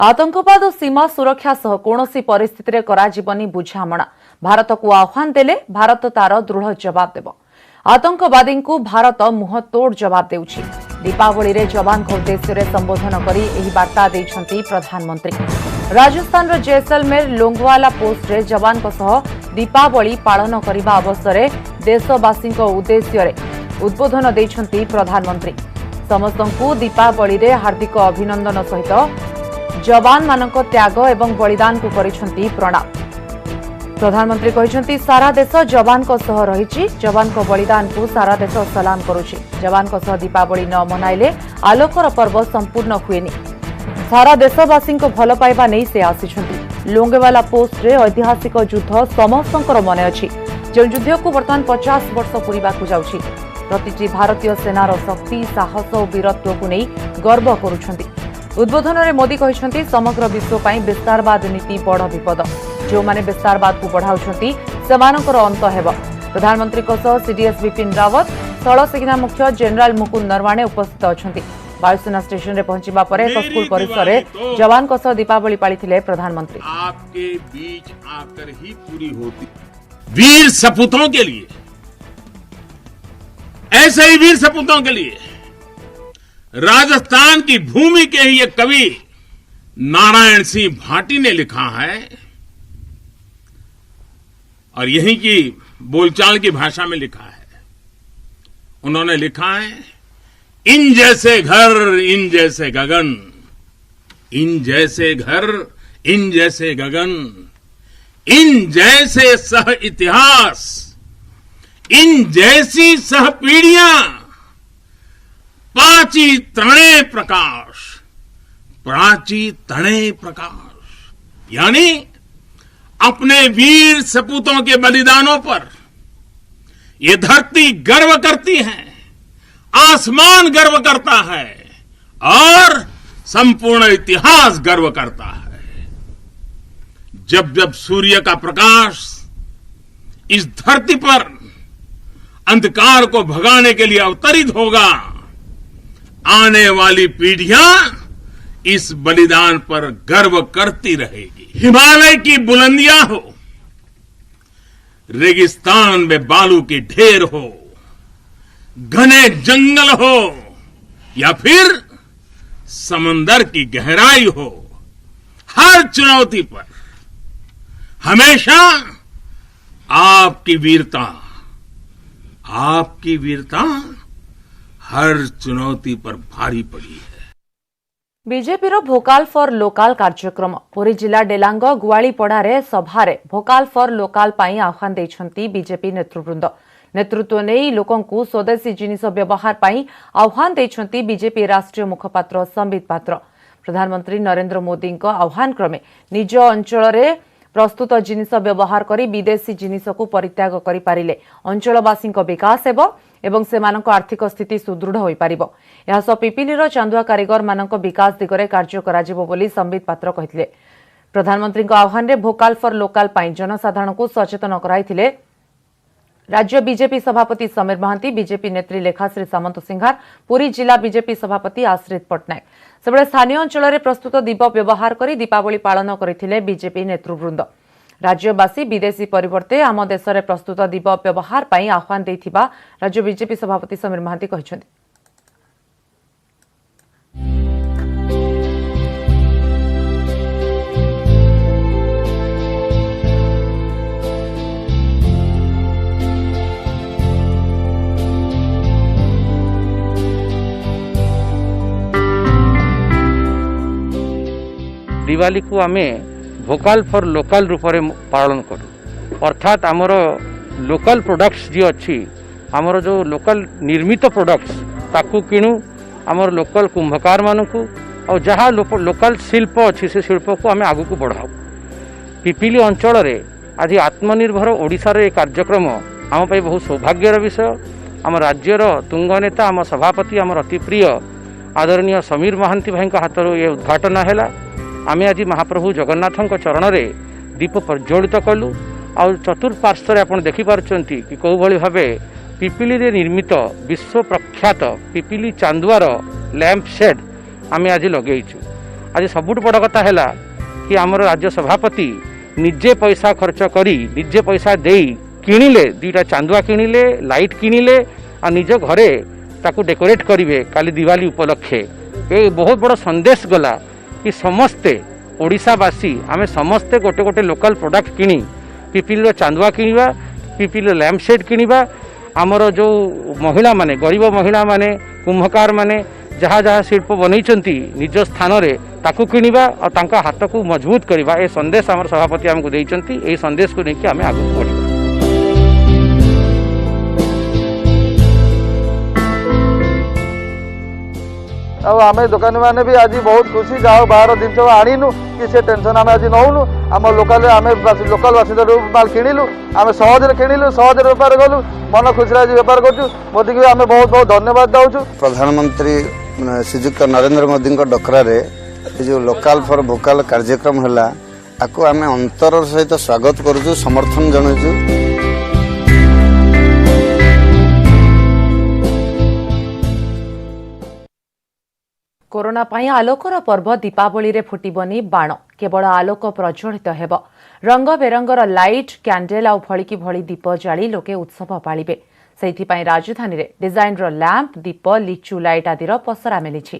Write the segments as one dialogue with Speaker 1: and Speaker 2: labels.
Speaker 1: आतंकवाद और सीमा सुरक्षा सह कौनसी परिस्थिति रे कराजीबनी बुझामणा भारत को आह्वान देले भारत तार दृढ़ जवाब देव। आतंकवादी को भारत मुहतोड़ जवाब देउछि। दीपावली रे जवान को उद्देश्य रे संबोधन करी एही वार्ता दैछंती प्रधानमंत्री। राजस्थान रो जैसलमेर लोंगवाला पोस्ट रे जवान को सह दीपावली पालन करिबा अवसर रे देशवासी को उद्देश्य रे उद्बोधन दैछंती प्रधानमंत्री। समस्तंकु दीपावली रे हार्दिक अभिनंदन सहित जवान मानक त्याग एवं बलिदान को करिसेंती प्रणाम। प्रधानमंत्री कहिसेंती सारा देश जवान को सह रहिछि। जवान को बलिदान को सारा देश सलाम करुछि। जवान को सह दीपावली न मनाइले आलोकर पर्व संपूर्ण हुएनि। सारा देशवासी को भल पाइबा नहीं से आसिछंती। लोंगेवाला पोस्ट रे ऐतिहासिक युद्ध समस्तंकर मने अछि। जो युद्ध को वर्तमान 50 वर्ष पूरीबा को जाउछि। प्रतिटी भारतीय सेनार शक्ति साहस और वीरत्व को नहीं गर्व करुछंती। उद्बोधन में मोदी कहते समग्र विश्व पर विस्तारवाद नीति बड़ विपद। जो माने विस्तारवाद को बढ़ाउछंती सेमानकर अंत हेब। प्रधानमंत्री सीडीएस विपिन रावत स्थल सेना मुख्य जनरल मुकुंद नरवाणे उपस्थित अछंती। वायुसेना स्टेशन रे पहुंचीबा परे स्कूल परिसर रे जवान को सह दीपावली पालिथिले प्रधानमंत्री।
Speaker 2: आपके बीच आकर ही पूरी होती वीर सपूतों के लिए, ऐसे ही वीर सपूतों के लिए राजस्थान की भूमि के ही एक कवि नारायण सिंह भाटी ने लिखा है और यहीं की बोलचाल की भाषा में लिखा है। उन्होंने लिखा है, इन जैसे घर इन जैसे गगन, इन जैसे घर इन जैसे गगन, इन जैसे सह इतिहास, इन जैसी सह पीढ़ियां, प्राची तणे प्रकाश, प्राची तणे प्रकाश। यानी अपने वीर सपूतों के बलिदानों पर ये धरती गर्व करती है, आसमान गर्व करता है और संपूर्ण इतिहास गर्व करता है। जब जब सूर्य का प्रकाश इस धरती पर अंधकार को भगाने के लिए अवतरित होगा, आने वाली पीढ़ियां इस बलिदान पर गर्व करती रहेगी। हिमालय की बुलंदियां हो, रेगिस्तान में बालू की ढेर हो, घने जंगल हो या फिर समंदर की गहराई हो, हर चुनौती पर हमेशा आपकी वीरता हर चुनौती पर भारी पड़ी है।
Speaker 1: BJP row Bhokaal for local कार्यक्रम पुरी जिला डेलांग गुआलीपड़ा रे सभा रे भोकाल फॉर लोकाल पाई आह्वान दैछंती बीजेपी नेतृवृंद। नेतृत्व नेई लोकन को स्वदेशी जिनिस व्यवहार पाई आह्वान दैछंती बीजेपी राष्ट्रीय मुखपात्र संबित पात्र। प्रधानमंत्री नरेंद्र मोदी को आह्वान क्रमे निज अंचल रे प्रस्तुत जिनिस व्यवहार करी विदेशी जिनिस को परित्याग करि पारिले अंचलवासी विकास हेब एवं सेमानक आर्थिक स्थिति सुदृढ़ होई पारिबो। एहा सो पिपिली रो चांदुआ कारीगर मानक विकास दिगरे कार्य कराजिबो बोली संबित पात्र कहिथिले। प्रधानमंत्री को आह्वान रे भोकाल फॉर लोकाल पाई जनसाधारण को सचेतन कराइथिले राज्य बीजेपी सभापति समीर महांती, बीजेपी नेत्री लेखाश्री सामंत सिंघार, पुरी जिला बीजेपी सभापति आश्रित पट्टनायक। सेबळे स्थानीय अंचल रे प्रस्तुत दीप व्यवहार करी दीपावली पालन करथिले बीजेपी नेतृवृंद। राज्यवासी विदेशी परिवर्ते आम देश में प्रस्तुत दीप व्यवहार पाई आह्वान देथिबा राज्य बीजेपी सभापति समीर महांती कहिसेंती।
Speaker 3: दिवाली को आमे भोकाल फॉर लोकाल रूप में पालन करूँ। अर्थात आमर लोकल प्रोडक्ट्स जी अच्छी, आमर जो लोकल निर्मित प्रोडक्ट्स ताकू किणु, आमर लोकल कुंभकार मानू और जहाँ लोकल शिल्प अच्छी से शिल्प को आम आगू को बढ़ाऊ। पिपिली अंचल रे आज आत्मनिर्भर ओडिशा रे कार्यक्रम आम पाई बहुत सौभाग्यर विषय। आम राज्यर तुंग नेता आम सभापति आम अति प्रिय आदरणीय समीर महांती भाई हाथों ये उद्घाटन है। आमे आज महाप्रभु जगन्नाथ चरण रे दीप प्रज्वलित कलु और चतुर्पार्श्वर आप देखिपार्चंती कि कौ भली भावे पिपिली रे निर्मित विश्व प्रख्यात पिपिली चांदुआर लैंप शेड आमे आज लगेइछु। आज सबुठ बड़ कथा है कि आमर राज्य सभापति निजे पैसा खर्च करी निजे पैसा दे किणिले 2टा चांदुआ किणिले लाइट किणिले आ निज घरे ताकू डेकोरेट करेंगे काली दिवाली उपलक्षे। ये बहुत बड़ संदेश गला कि समस्ते ओडिशावासी आमे समस्ते गोटे गोटे लोकल प्रोडक्ट किनी पिपिल चांदुआ किनिबा पिपिल लैम्प सेट किनिबा आमर जो महिला माने गरीब महिला माने कुंभकार माने जहाँ जहाँ शिल्प बनई निज स्थान रे ताकू किनिबा और तांका हाथ को मजबूत करवा ए संदेश आमर सभापति आमको देइचंती। ए संदेश को लेकिन आमे आगु बढ़िबा।
Speaker 4: आम दुकानी मैंने भी आज बहुत खुशी जाओ बाहर जिन आणीनु कि से टेंशन आम आज नौनु आम लोकाल आम लोकाल बासिंदा माल किणिलु आम सहज किणिलु सहज बेपार कलु मन खुशी आज बेपार करूँ। मोदी को आम बहुत बहुत धन्यवाद दौचु।
Speaker 5: प्रधानमंत्री श्रीजुक्त नरेंद्र मोदी डकरा जो लोकाल फॉर वोकाल कार्यक्रम है आपको आम अंतर सहित स्वागत करुचु समर्थन जनाइचु।
Speaker 1: कोरोना पाई आलोकर पर्व दीपावली रे फुटिबनी बाण केवल आलोक प्रज्वलित हेब रंग बेरंगर लाइट कैंडेल आउ फळिकी भଳି दीप जाली लोके उत्सव पालिबे। सेहिथिपाई राजधानी रे डिजाइन रो लैंप दीप लिचु लाइट आदिर पसरा मिलिछि।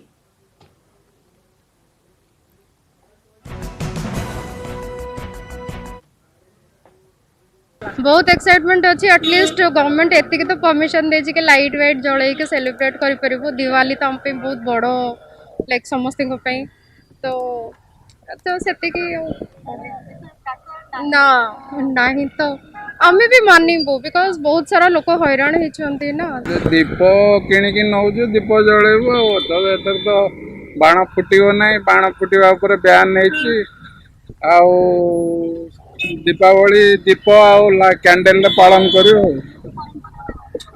Speaker 6: बहुत एक्साइटमेंट अच्छी एटलिस्ट गवर्नमेंट एतिक तो परमिशन देछि कि लाइट वाइट जळै के सेलिब्रेट करि परिबो। दिवाली तो हम पे बहुत बड़ो लाइक समस्त तो सेतिकी ना नहीं तो आमे भी मानिबो बिकॉज बहुत सारा लोक हैरान होइछंती ना।
Speaker 7: दीप किणिकी नौजु दीप जळेबो तो एतर तो बाण फुटिबो नै बाण फुटिबा ऊपर बैन नैछि आउ दीपावली दीप आउ कैंडल पालन करियो।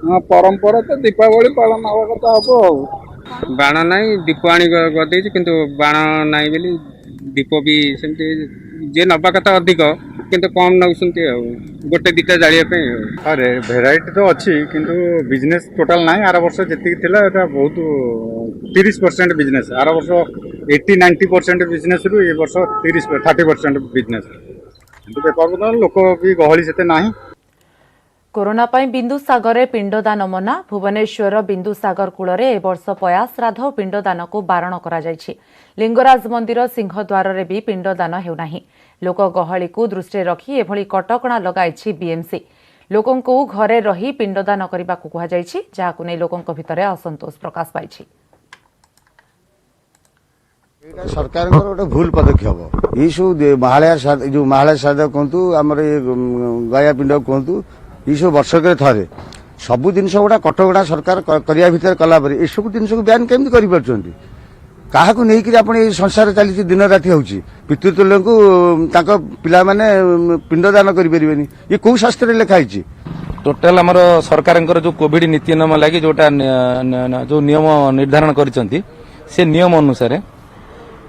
Speaker 7: हाँ परंपरा तो दीपावली पालन हवा कथा हम बाण नाई दीप आनी गदेछि किंतु बाण नाई बेली दीप भी सेमती जे नबा कथा अधिक किंतु कम नौसंती गोटे दिटा जालिया पे।
Speaker 8: अरे भेराइटी तो अच्छी किंतु बिजनेस टोटाल ना आर वर्ष जी बहुत 30% बिजनेस आर वर्ष 80-90% बिजनेस रु ये वर्ष 30-30% बिजनेस बेपार लोक भी गहली से ना।
Speaker 1: कोरोना पाई बिंदुसागर रे पिंडदान मना भुवनेश्वर बिंदुसागर कूଳରେ ए वर्ष पया श्राद्ध और पिंडदान को बारण करा जायछि। लिंगराज मंदिर सिंहद्वार रे भी पिंडदान हेउनाही। लोक गहली को दृष्टि रखी एभली कटकणा लगाइछि बीएमसी। लोकन को घरे रही पिंडदान करबा को कहा जायछि जाहाकु नै लोकन को भितरे असंतोष प्रकाश पाइछि।
Speaker 5: सरकार गोटे भूल पदक्षेप ये सब महालया श्राद्ध कहतु आम गया पिंड कहतु ये सब वर्षक थे सबू जिन गुड़ा कटकणा सरकार करने भितर कलापर ये सब जिन को बैन केमती कर क्या संसार चली दिन राति हो पितृतुल्य को पिला माने पिंडदान करें ये कौ शास्त्र लिखाई
Speaker 9: टोटाल आमर सरकार जो कोविड नीति नियम लगी जोटा जो नियम निर्धारण करछंती से नियम अनुसार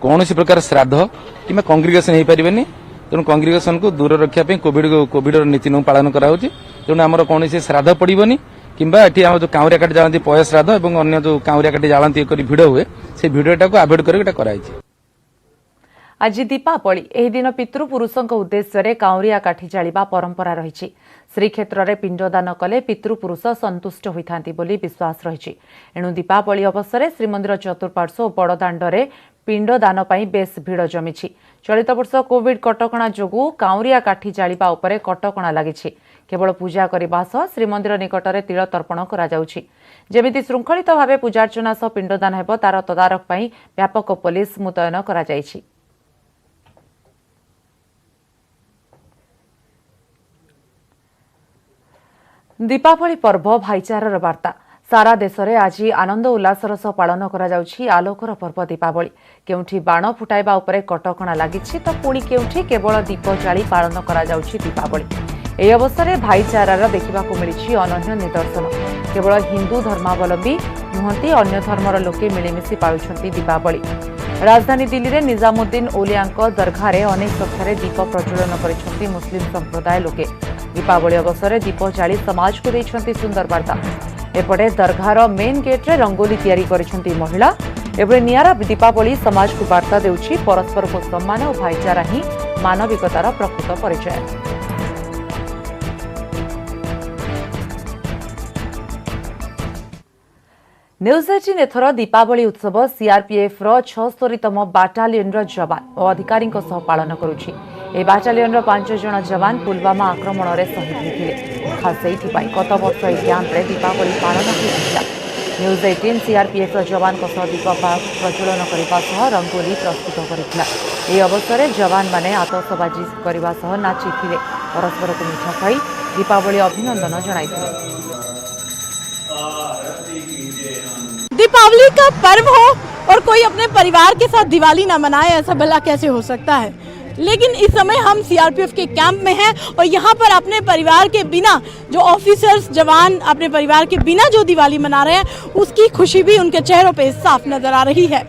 Speaker 9: कौन प्रकार श्राद्ध कि कंग्रिगेशन हो पारे तेणु कंग्रिगेशन को दूर रखापी कोविड नीति नियम पालन कराऊँ तेणु आमर कौन श्राद्ध पड़ोनी किंबा एटी आम जो काउरिया काटी जाती पय श्राद्ध और अन्य जो काउरिया काटी जाती भिड़ हुए से भिडटा को आभोड कर
Speaker 1: आज दीपावली एही दिन पितृपुरुषों उद्देश्य काउरिया काठी जालिबा परंपरा रही। श्रीक्षेत्र में पिंडदान कले पितृपुरुष संतुष्ट होइथांती बोली विश्वास रही। एणु दीपावली अवसर में श्रीमंदिर चतुर्पार्श्व और बड़दाण्डे पिंडदान बेस भिड़ जमी। चलित वर्ष कोविड कटकणा जोगु काउरिया काठी जालिबा उपरे कटकणा लागिछि। केवल पूजा करने सह श्रीमंदिर निकटरे तिल तर्पण करा जाउछि। जेमिति श्रृंखलित भाव पूजार्चना सह पिंडदान हेब तार तदारख पई व्यापक पुलिस मुतयन करा जाइछि। दीपावली पर्व भाईचारार वार्ता सारा देश में आज आनंद उल्लासर सह पालन करा जाउछि। आलोकर पर्व दीपावली केउठी बाण फुटाइबा उपरे कटकणा लागिछि तो पुणी केउठी केवल दीप जाली पालन करा जाउछि दीपावली। ଏହି ଅବସରରେ ଭାଇଚାରାର ଦେଖିବାକୁ ମିଳିଛି ଅନନ୍ୟ ନିଦର୍ଶନ। କେବଳ ହିନ୍ଦୁ ଧର୍ମାବଲମ୍ବୀ ନୁହନ୍ତି ଅନ୍ୟ ଧର୍ମର ଲୋକେ ମିଳିମିଶି ପାଳୁଛନ୍ତି ଦୀପାବଳି। ରାଜଧାନୀ ଦିଲ୍ଲୀରେ ନିଜାମୁଦ୍ଦିନ ଓଲିଆଙ୍କ ଦରଘାରେ ଅନେକ ସଂଖ୍ୟାରେ ଦୀପ ପ୍ରଜ୍ୱଳନ କରିଛନ୍ତି ମୁସଲିମ ସମ୍ପ୍ରଦାୟ ଲୋକେ। ଦୀପାବଳି ଅବସରରେ ଦୀପ ଜାଳି ସମାଜକୁ ଦେଇଛନ୍ତି ସୁନ୍ଦର ବାର୍ତ୍ତା। ଏପଟେ ଦରଘାର ମେନ୍ ଗେଟ୍ରେ ରଙ୍ଗୋଲି ତିଆରି କରିଛନ୍ତି ମହିଳା। एभଳି निआरा दीपावली समाज को वार्ता देउछि परस्पर को सम्मान और भाईचारा ही मानविकतार प्रकृत परिचय। न्यूज 18 एथर दीपावली उत्सव सीआरपीएफ रो 76तम बाटालियन रो जवान और अधिकारी पालन करुछि। ए बाटालियन रो 5 जन जवान पुलवामा आक्रमण रे शहीद होइथिले। खास एथिपाई गत वर्ष ए कैंप रे दीपावली पालन होइथिला। न्यूज 18 सीआरपीएफ रो जवान को दीप प्रज्वलन करने सह रंगोली प्रस्तुत करथिला। ए अवसर में जवान माने आतशबाजी करने सह नाचिथिले। परस्पर को मिठा खाई दीपावली अभिनंदन जणाइथिले।
Speaker 10: दीपावली का पर्व हो और कोई अपने परिवार के साथ दिवाली ना मनाए, ऐसा भला कैसे हो सकता है। लेकिन इस समय हम सीआरपीएफ के कैंप में हैं और यहाँ पर अपने परिवार के बिना जो ऑफिसर्स जवान अपने परिवार के बिना जो दिवाली मना रहे हैं उसकी खुशी भी उनके चेहरों पे साफ नजर आ रही है।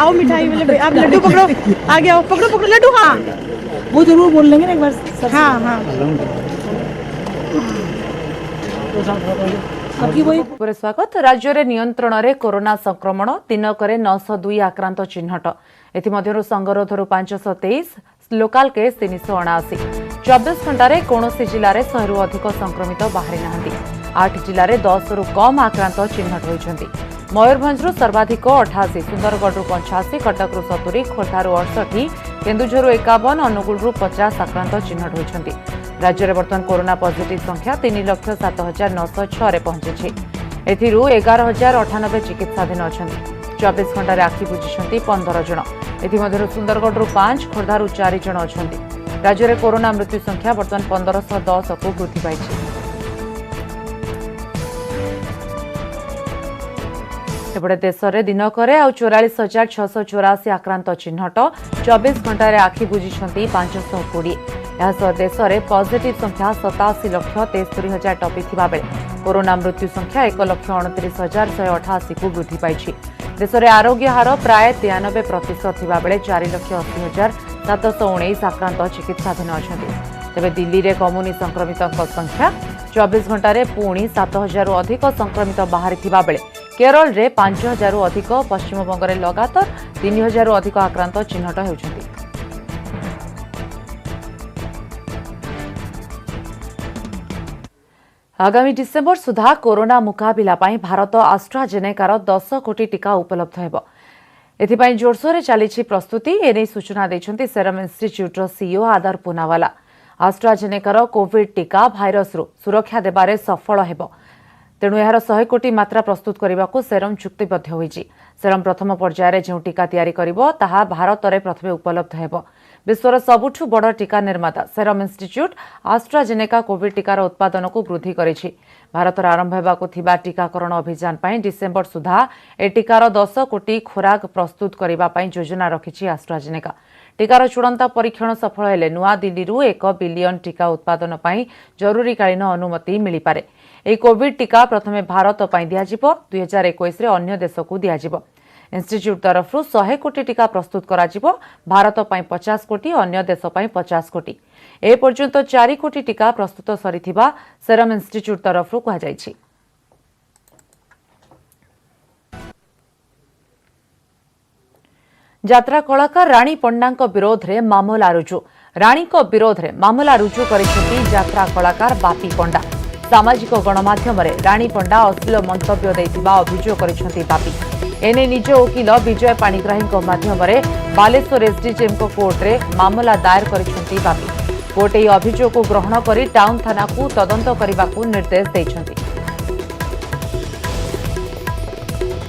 Speaker 10: आओ मिठाई वाले आप लड्डू पकड़ो, आगे आओ, पकड़ो पकड़ो लड्डू। हाँ वो जरूर बोल लेंगे ना एक बार। हाँ हाँ
Speaker 1: पर स्वागत। राज्य में नियंत्रण में कोरोना संक्रमण दिनक 902 आक्रांत चिन्हट। एमध्यु संगरोधर 523 लोकाल केस 379। 24 घंटे कौन जिले में 100 अधिक संक्रमित बाहरी ना। 8 जिले में 10 रु कम आक्रांत चिन्हट होती। मयूरभंज सर्वाधिक 88, सुंदरगढ़ 85, कटक 70, खोर्धा 68, केन्दुझर 51, अनुगुल 50 आक्रांत चिन्हट होती। राज्य में बर्तमान कोरोना पॉजिटिव संख्या 3,07,906 पहुंची। एथिरू 11,098 चिकित्साधीन अच्छा। 24 घंटे आखि बुझी 15 जन। एमध्यु सुंदरगढ़ 5, खोर्धा 4 जन अच्छा। राज्य में कोरोना मृत्यु संख्या बर्तमान 1510 को वृद्धि पाई। सेपटे देश में दिनक 44,684 आक्रांत चिन्हट। 24 घंटे आखि बुझी 520। यह देश में पॉजिटिव संख्या 87,73,000 टपी बेले कोरोना मृत्यु संख्या 1,29,188 को वृद्धि पाई। देश में आरोग्य हार प्राय 93% बेले 4,80,719 आक्रांत चिकित्साधीन अच्छा। तेज दिल्ली में कमुनी संक्रमितों संख्या 24 घंटे पुणी 7,000 अधिक संक्रमित बाहरी बेले केरल में 5,000 अधिक, पश्चिमबंग में लगातार 3,000 अधिक आक्रांत चिन्हट होती। आगामी डिसेम्बर सुधा कोरोना मुकाबिला पाई भारत आस्ट्राजेनेकार 10 कोटी टीका उपलब्ध हेबो। एथिपाई जोरसोर चली प्रस्तुति एने सूचना देछंती सेरम इंस्टीट्यूट सीईओ आदर पूनावाला। आस्ट्राजेनेकार कोविड टीका भाइरस रु सुरक्षा देबारे सफल हेबो। तेणु यार 100 कोटी मात्रा प्रस्तुत करने को सेरम चुक्तिबद्ध होईछि। सेरम प्रथम पर्यायर जो टीका तैयारी करिबो ताहा भारत में प्रथमे उपलब्ध हेबो। विश्वर सबुठु बड़ टीका निर्माता सेरम इंस्टीट्यूट आस्ट्राजेनेका कोविड टीकार उत्पादन को वृद्धि करिछि। भारत आरंभ हेबाकु थिबा टीकाकरण अभियान पई डिसेम्बर सुधा ए टीकार 10 कोटी खोराक प्रस्तुत करबा पई योजना रखिछि आस्ट्राजेनेका। टीकार चूड़ांत परीक्षण सफल हेले नुआ दिल्ली 1 बिलियन टीका उत्पादन पई जरूरीकालीन अनुमति मिली पारे। ए कोविड टीका प्रथमे भारत पई दियाजिबो। 2021 रे अन्य देश को दियाजिबो। इंस्टीट्यूट तरफ 100 कोटी टीका प्रस्तुत कराजिबो। भारत पई 50 कोटी, अन्य देश पई 50 कोटी। ए पर्यंत 4 कोटी टीका प्रस्तुत सरिथिबा सेरम इंस्टीट्यूट तरफ कहा जायछि। यात्रा कलाकार रानी पंडा विरोध में मामला रुजु। रानी विरोध में मामला रुजु करिसेंती यात्रा कलाकार बापी पंडा। सामाजिक गणमाध्यम रानी पंडा अश्लील मंतव्य देइतिबा अभियोग करिसेंती बापी। एने निज वकिल विजय पाणिग्राही माध्यम बालेश्वर एसडीजेएम कोर्ट रे मामला दायर करिसेंती बापी। कोर्ट एही अभियोग को ग्रहण करी टाउन थाना को तदंत करबाकू निर्देश दैछंती।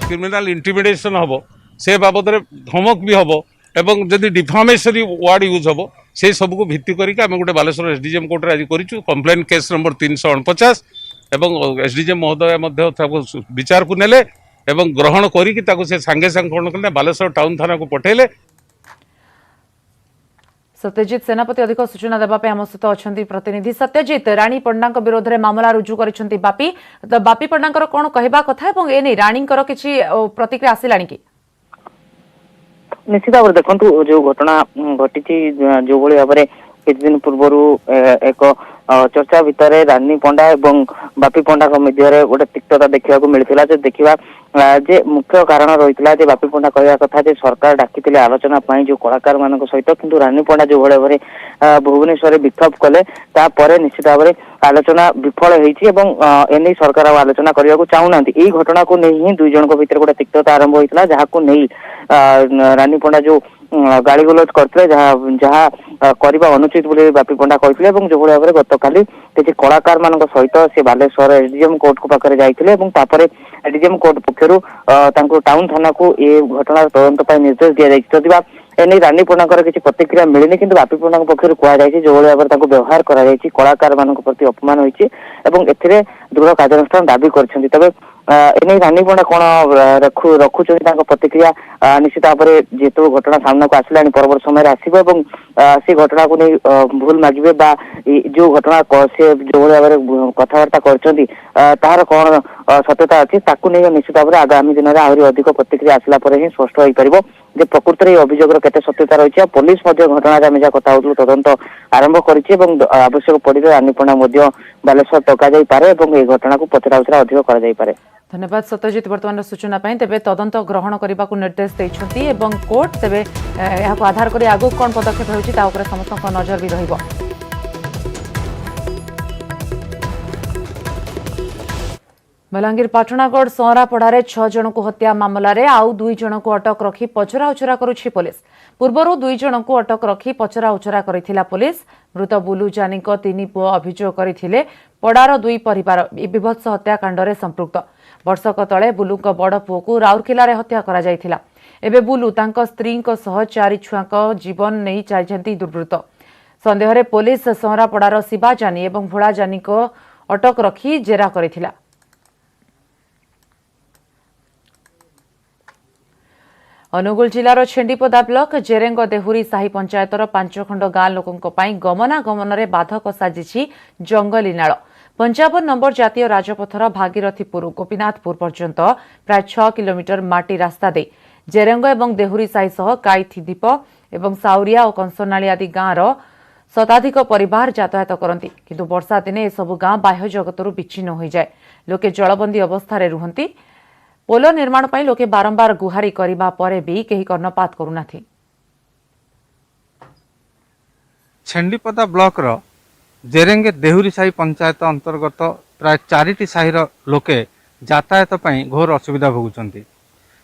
Speaker 3: क्रिमिनाल इंटिमिडेशन हम से बाबद धमक भी हम एवं जदि डिफामेसरी वर्ड यूज हम से सब को भित्ति करके आम गोटे बालेश्वर एसडीजेएम कोर्ट आज करूँ कंप्लेन केस नंबर 349 एवं एसडीजेएम महोदय विचार को नेले एवं ग्रहण करी से सांगे सांगे कौन कले बालेश्वर टाउन थाना को पठेले।
Speaker 1: सत्यजित सेनापति अधिक सूचना देवाई आम सहित अच्छा प्रतिनिधि। सत्यजित, राणी पंडा विरोध में मामला रुजु कर बापी, तो बापी पंडा कौन कहवा कथा एने राणी किसी प्रतिक्रिया आसला कि
Speaker 11: निश्चित भाव देखु जो घटना घटी जो भाव में किछ दिन पूर्व एक चर्चा भितर रानी पंडा एवं बापी पंडा मध्य गोटे तिक्तता देखा मिलता जो देखा जे मुख्य कारण रही बापी पंडा कहवा कथा जे सरकार डाकी आलोचना जो कलाकार मान सहित किंतु रानी पंडा जो भाव भुवनेश्वर विक्षोभ कले तापर निश्चित भाव में आलोचना विफल होती एने सरकार आलोचना करने को चाहूना। यही घटना को नहीं ही दुई जन भीतर गोटे तिक्तता आरंभ होता जहाँ नहीं रानी पंडा जो गाड़ी गुलज करते जहाँ करने अनुचित बोली बापी पंडा कहते जो भाव में गत काली किसी कलाकार मान सहित से बालेश्वर एसडीजेएम कोर्ट को पाखे जाते एसडीजेएम कोर्ट पक्षर टाउन थाना को ये घटना तदंत निर्देश दि जाए। एने रानी पंडा किसी प्रतिक्रिया मिलनी किंतु बापी पंडा पक्षर कहुई जो भाव में व्यवहार कलाकार मान प्रति अपमान होती दृढ़ कार्यानुष्ठान दाबी कर तबे एने रानी पंडा कौन रखुच प्रतिक्रिया निश्चित भाव में जेहेतु घटना सामना को आसला परवर्त समय आसो से घटना को नहीं भूल मागे जो घटना से जो भाव में कथबार्ता कर कौन सत्यता अच्छी नहीं निश्चित भाव में आगामी दिन में आहरी अधिक प्रतिक्रिया आसला ही स्पष्ट हो पार जे प्रकृत में अभियोग केते सत्यता रही पुलिस घटना आम जहाँ कथा हो तदंत आरंभ कर आवश्यक पड़े रानी पंडा बालेश्वर टका जापे ये घटना को पचराउचरा अधिक कर।
Speaker 1: धन्यवाद सत्यजित वर्तमान सूचना तेबे तदंत ग्रहण करने को निर्देश देइछंती एवं कोर्ट तेबे यह आधार कर आगु कौन पदक्षेप होउछि ता उपरे समस्त नजर भी रहिबो। बलांगीर पाटणागढ़ सहरापड़ारे 6 जन को हत्या मामला रे आउ 2 जन को अटक रखी पचरा उचरा करुछि पुलिस। पूर्वरु 2 जन को अटक रखी पचरा उचरा करिथिला पुलिस। मृत बुलू जानी 3 पुओ अभियोग करथिले पड़ार 2 परिवार विभत्स हत्याकांड रे संपृक्त। वर्षक तले बुलू बड़ पुओ को राउरकेला रे हत्या करा जायथिला। एबे बुलू तांको स्त्री सह 4 छुआक जीवन नहीं चाहती दुर्वृत्त। संदेह रे पुलिस सहरापड़ार शिवा जानी एवं भोला जानी को अटक रखी जेरा करथिला। अनुगुल जिलार छेंडीपदा ब्लॉक जेरेंग देहुरी साही पंचायतर 5 खंड गाँ लोकों गमनागमन में बाधक साजिछि जंगली नाल। 55 नंबर जातीय राजपथर भागीरथीपुर गोपीनाथपुर पर्यंत प्राय 6 किलोमीटर माटी रास्ता दे जेरेंग एवं देहुरी साही सह काईथीदीप एवं साउरिया और कंसनाली आदि गाँवर शताधिक परिवार यातायात करती किंतु वर्षा दिने एसबू गाँ बाह्य जगतरू विच्छिन्न हो जाए। लोके जलबंदी अवस्था रुहंती। पोल निर्माण पर लोके बारंबार गुहारी करने पर भी कहीं कर्णपात करूना।
Speaker 7: छेंडीपदा ब्लॉक रो जेरेंगे देहुरी साही पंचायत अंतर्गत प्राय 4टी साहीर लोके यातायात पई घोर असुविधा भोगुचंती।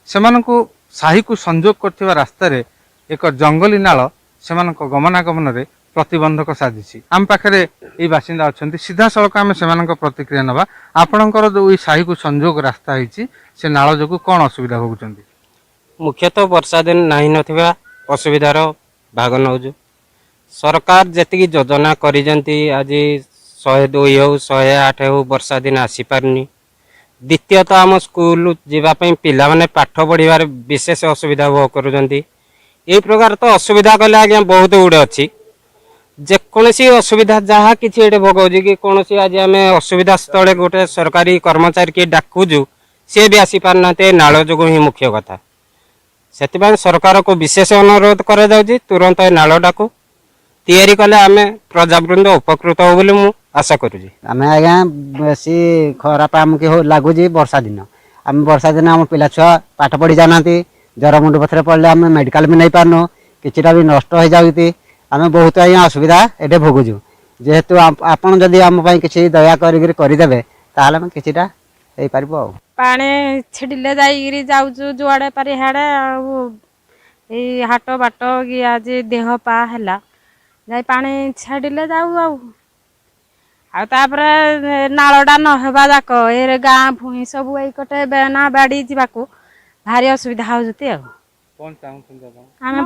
Speaker 7: सेमानकु साही को संजोग करथिबा रास्ता रे एक जंगली नाल सेमानक गमनागमन रे प्रतिबंधक साजिछि। आम पाखरे ए बासिंदा अछंती सीधा सड़क आम सेमानक प्रतिक्रिया नबा। आपणकर जो साही को संजोग रास्ता होइछि से नाल जोगु कोन असुविधा भोगुचंती?
Speaker 12: मुख्यतः वर्षा दिन नाही नथिबा असुविधार भाग नउजु। सरकार जेतिकी योजना करिजंती आज 102 हो 108 हो वर्षा दिन आसी पारनी। द्वितीयतः आम स्कूल जीवाई पिला माने पाठ पढ़ार विशेष असुविधा भोग करुँच। ये प्रकार तो असुविधा कले आज्ञा बहुत गुड़े अच्छी जेकोसी असुविधा जहाँ कि भोग कि कौन आज आम असुविधा स्थले गोटे सरकारी कर्मचारी किए डाकुजु सी भी आसी पारना नाल जो ही मुख्य कथा। से सरकार को विशेष अनुरोध कर तुरंत नालटा को तैयारी कले आम प्रजावृंद उपकृत हो बोली मु आशा करुँगी।
Speaker 11: आम आज्ञा बेसी खराब आमक लगुच वर्षा दिन आम वर्षा दिन आम पिला छुआ पाठ पढ़ी जाना ज्वर मुंड पथर पड़े आम मेडिकल भी नहीं पारनु किटा भी नष्ट हो जाऊँगी। आम बहुत आज्ञा असुविधा ये भोगुचु जेहेतु आपड़ जदि आम किसी दया करदे ताल किटा हो पार।
Speaker 6: पानी छिड़िले जाऊँ जुआड़े पारि हाड़े ଏଇ ହାଟ ବାଟ କି ଆଜି ଦେହ ପା ହେଲା ଯାଇ ପାଣି ଛାଡ଼ିଲେ ଯାଉ ଆଉ ତାପରେ ନାଳଟା ନହେବା ଯାକ ଏ ଗାଁ ଭୁଇଁ ସବୁ ଏଇକଟେ ବେନା ବାଡ଼ି ଯିବାକୁ ଭାରି ଅସୁବିଧା ହଉଛନ୍ତି ଆଉ
Speaker 3: କଣ ଚାହୁଁଛନ୍ତି ଆପଣ?
Speaker 6: ଆମେ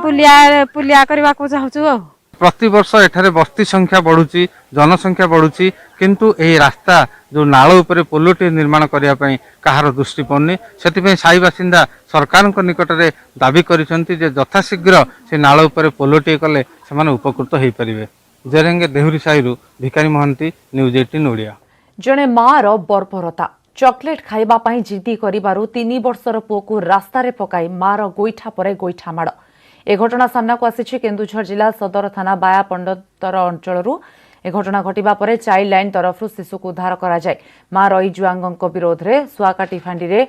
Speaker 6: ପୁଲିଆ କରିବାକୁ ଚାହୁଁଛୁ ଆଉ
Speaker 3: ପ୍ରତିବର୍ଷ ଏଠାରେ ବସ୍ତି ସଂଖ୍ୟା ବଢୁଛି, ଜନସଂଖ୍ୟା ବଢୁଛି, କିନ୍ତୁ ଏହି ରାସ୍ତା ଯେଉଁ ନାଳ ଉପରେ ପୋଲଟି ନିର୍ମାଣ କରିବା ପାଇଁ କାହାର ଦୃଷ୍ଟି ପଡୁନି। ସେଥିପାଇଁ ସାହି ବାସିନ୍ଦା ସରକାରଙ୍କ ନିକଟରେ ଦାବି କରିଛନ୍ତି ଯେ ଯଥାଶୀଘ୍ର ସେ ନାଳ ଉପରେ ପୋଲଟିଏ କଲେ ସେମାନେ ଉପକୃତ ହୋଇପାରିବେ। ଜେରେଙ୍ଗେ ଦେହୁରୀ ସାହିରୁ ଭିକାରୀ ମହାନ୍ତି, ନ୍ୟୁଜ୍ 18 ଓଡ଼ିଆ।
Speaker 1: ଜଣେ ମାର ବର୍ବରତା ଚକୋଲେଟ୍ ଖାଇବା ପାଇଁ ଜିଦି କରିବାରୁ 3 ବର୍ଷର ପୁଅକୁ ରାସ୍ତାରେ ପକାଇ ମାର ଗୋଇଠା ପରେ ଗୋଇଠା ମାଡ଼। ଏ ଘଟଣା ସାମ୍ନାକୁ ଆସିଛି କେନ୍ଦୁଝର ଜିଲ୍ଲା ସଦର ଥାନା ବାୟାପଣ୍ଡତର ଅଞ୍ଚଳରୁ। ଏ ଘଟଣା ଘଟିବା ପରେ ଚାଇଲ୍ଡ ଲାଇନ୍ ତରଫରୁ ଶିଶୁକୁ ଉଦ୍ଧାର କରାଯାଏ। ମା ରଇ ଜୁଆଙ୍ଗଙ୍କ ବିରୋଧରେ ସୁଆକାଟି ଫାଣ୍ଡିରେ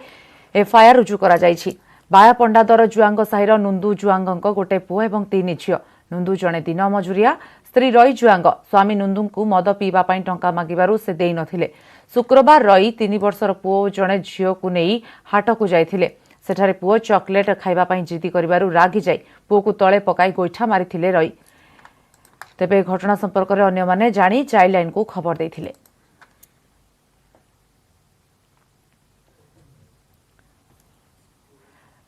Speaker 1: ଏଫ୍ଆଇଆର୍ ରୁଜୁ କରାଯାଇଛି। ବାୟାପଣ୍ଡାଦର ଜୁଆଙ୍ଗ ସାହିର ନୁନ୍ଦୁ ଜୁଆଙ୍ଗଙ୍କ ଗୋଟେ ପୁଅ ଏବଂ 3 ଝିଅ। ନୁନ୍ଦୁ ଜଣେ ଦିନ ମଜୁରିଆ। ସ୍ତ୍ରୀ ରଇ ଜୁଆଙ୍ଗ ସ୍ୱାମୀ ନୁନ୍ଦୁଙ୍କୁ ମଦ ପିଇବା ପାଇଁ ଟଙ୍କା ମାଗିବାରୁ ସେ ଦେଇନଥିଲେ। ଶୁକ୍ରବାର ରଇ 3 ବର୍ଷର ପୁଅ ଓ ଜଣେ ଝିଅକୁ ନେଇ ହାଟକୁ ଯାଇଥିଲେ। ସେଠାରେ ପୁଅ ଚକୋଲେଟ୍ ଖାଇବା ପାଇଁ ଜିଦି କରିବାରୁ ରାଗି ଯାଇ ପୁଅକୁ ତଳେ ପକାଇ ଗୋଇଠା ମାରିଥିଲେ ରଇ। ତେବେ ଘଟଣା ସମ୍ପର୍କରେ ଅନ୍ୟମାନେ ଜାଣି ଚାଇଲ୍ଡ ଲାଇନ୍କୁ ଖବର ଦେଇଥିଲେ।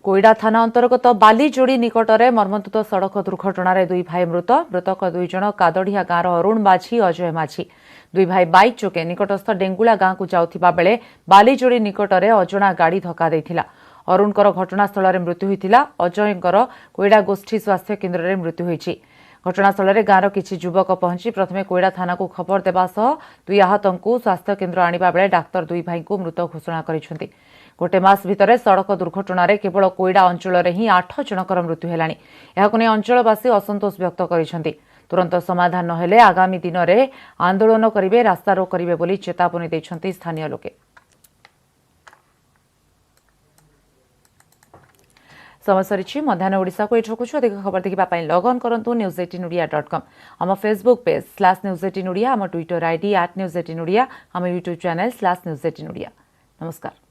Speaker 1: କୋଇଡ଼ା ଥାନା ଅନ୍ତର୍ଗତ ବାଲିଯୋଡ଼ି ନିକଟରେ ମର୍ମନ୍ତୁଦ ସଡ଼କ ଦୁର୍ଘଟଣାରେ 2 ଭାଇ ମୃତ। ମୃତକ 2 ଜଣ କାଦଡ଼ିଆ ଗାଁର ଅରୁଣ ମାଝୀ ଅଜୟ ମାଝୀ। 2 ଭାଇ ବାଇକ୍ ଯୋଗେ ନିକଟସ୍ଥ ଡେଙ୍ଗୁଳା ଗାଁକୁ ଯାଉଥିବା ବେଳେ ବାଲିଯୋଡ଼ି ନିକଟରେ ଅଜଣା ଗାଡ଼ି ଧକ୍କା ଦେଇଥିଲା। ଅରୁଣଙ୍କର ଘଟଣାସ୍ଥଳରେ ମୃତ୍ୟୁ ହୋଇଥିଲା। ଅଜୟଙ୍କର କୋଇଡ଼ା ଗୋଷ୍ଠୀ ସ୍ୱାସ୍ଥ୍ୟ କେନ୍ଦ୍ରରେ ମୃତ୍ୟୁ ହୋଇଛି। ଘଟଣାସ୍ଥଳରେ ଗାଁର କିଛି ଯୁବକ ପହଞ୍ଚି ପ୍ରଥମେ କୋଇଡ଼ା ଥାନାକୁ ଖବର ଦେବା ସହ 2 ଆହତଙ୍କୁ ସ୍ୱାସ୍ଥ୍ୟ କେନ୍ଦ୍ର ଆଣିବା ବେଳେ ଡାକ୍ତର 2 ଭାଇଙ୍କୁ ମୃତ ଘୋଷଣା କରିଛନ୍ତି। ଗୋଟେ ମାସ ଭିତରେ ସଡ଼କ ଦୁର୍ଘଟଣାରେ କେବଳ କୋଇଡ଼ା ଅଞ୍ଚଳରେ ହିଁ 8 ଜଣଙ୍କର ମୃତ୍ୟୁ ହେଲାଣି। ଏହାକୁ ନେଇ ଅଞ୍ଚଳବାସୀ ଅସନ୍ତୋଷ ବ୍ୟକ୍ତ କରିଛନ୍ତି। ତୁରନ୍ତ ସମାଧାନ ନହେଲେ ଆଗାମୀ ଦିନରେ ଆନ୍ଦୋଳନ କରିବେ, ରାସ୍ତାରୋକ କରିବେ ବୋଲି ଚେତାବନୀ ଦେଇଛନ୍ତି ସ୍ଥାନୀୟ ଲୋକେ। समय सरी मध्याह्न ओडिशा को एठी रखुछु। अधिक खबर देखिबा पई लॉग ऑन करंतु news18odia.com। हम फेसबुक पेज /news18odia, हम ट्विटर आईडी @news18odia, हम यूट्यूब चैनल /news18odia। नमस्कार।